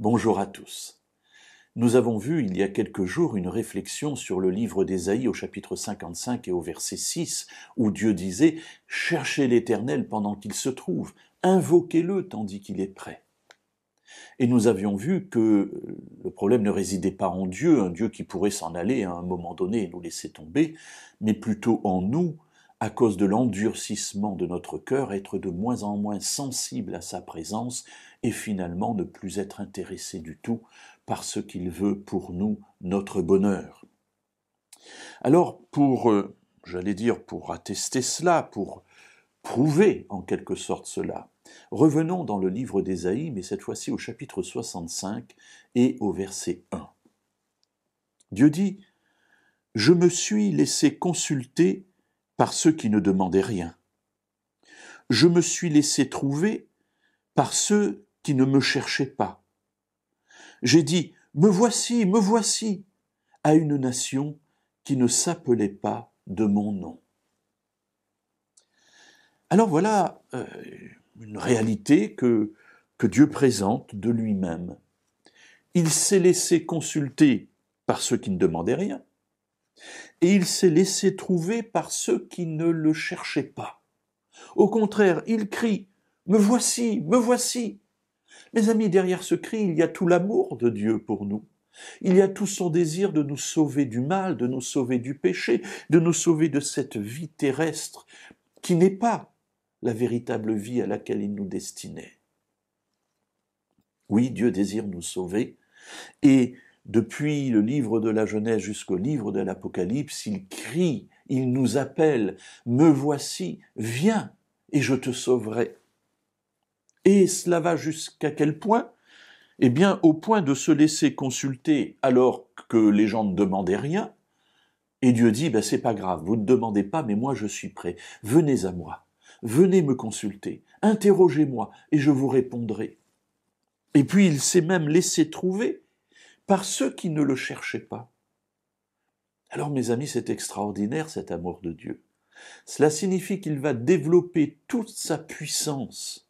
Bonjour à tous. Nous avons vu il y a quelques jours une réflexion sur le livre d'Ésaïe au chapitre 55 et au verset 6, où Dieu disait « Cherchez l'Éternel pendant qu'il se trouve, invoquez-le tandis qu'il est prêt ». Et nous avions vu que le problème ne résidait pas en Dieu, un Dieu qui pourrait s'en aller à un moment donné et nous laisser tomber, mais plutôt en nous, à cause de l'endurcissement de notre cœur, être de moins en moins sensible à sa présence et finalement ne plus être intéressé du tout par ce qu'il veut pour nous, notre bonheur. Alors pour attester cela, pour prouver en quelque sorte cela, revenons dans le livre d'Ésaïe, mais cette fois-ci au chapitre 65 et au verset 1. Dieu dit « Je me suis laissé consulter par ceux qui ne demandaient rien. Je me suis laissé trouver par ceux qui ne me cherchaient pas. J'ai dit « Me voici » à une nation qui ne s'appelait pas de mon nom. » Alors voilà une réalité que Dieu présente de lui-même. Il s'est laissé consulter par ceux qui ne demandaient rien, et il s'est laissé trouver par ceux qui ne le cherchaient pas. Au contraire, il crie « Me voici, me voici !» Mes amis, derrière ce cri, il y a tout l'amour de Dieu pour nous. Il y a tout son désir de nous sauver du mal, de nous sauver du péché, de nous sauver de cette vie terrestre qui n'est pas la véritable vie à laquelle il nous destinait. Oui, Dieu désire nous sauver, et depuis le livre de la Genèse jusqu'au livre de l'Apocalypse, il crie, il nous appelle, « Me voici, viens, et je te sauverai ». Et cela va jusqu'à quel point ? Eh bien, au point de se laisser consulter alors que les gens ne demandaient rien, et Dieu dit, c'est pas grave, vous ne demandez pas, mais moi je suis prêt, venez à moi, venez me consulter, interrogez-moi, et je vous répondrai. Et puis il s'est même laissé trouver par ceux qui ne le cherchaient pas. Alors mes amis, c'est extraordinaire cet amour de Dieu. Cela signifie qu'il va développer toute sa puissance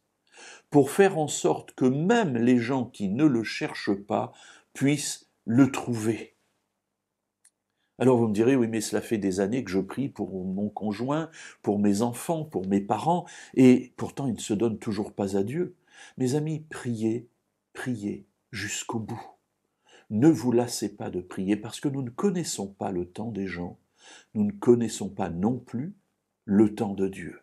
pour faire en sorte que même les gens qui ne le cherchent pas puissent le trouver. Alors vous me direz, oui, mais cela fait des années que je prie pour mon conjoint, pour mes enfants, pour mes parents, et pourtant ils ne se donnent toujours pas à Dieu. Mes amis, priez, priez jusqu'au bout. Ne vous lassez pas de prier parce que nous ne connaissons pas le temps des gens, nous ne connaissons pas non plus le temps de Dieu.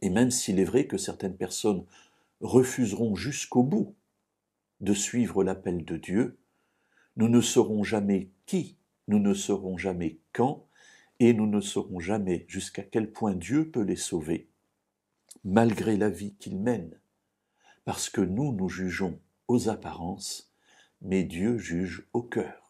Et même s'il est vrai que certaines personnes refuseront jusqu'au bout de suivre l'appel de Dieu, nous ne saurons jamais qui, nous ne saurons jamais quand, et nous ne saurons jamais jusqu'à quel point Dieu peut les sauver, malgré la vie qu'ils mènent, parce que nous jugeons aux apparences, mais Dieu juge au cœur.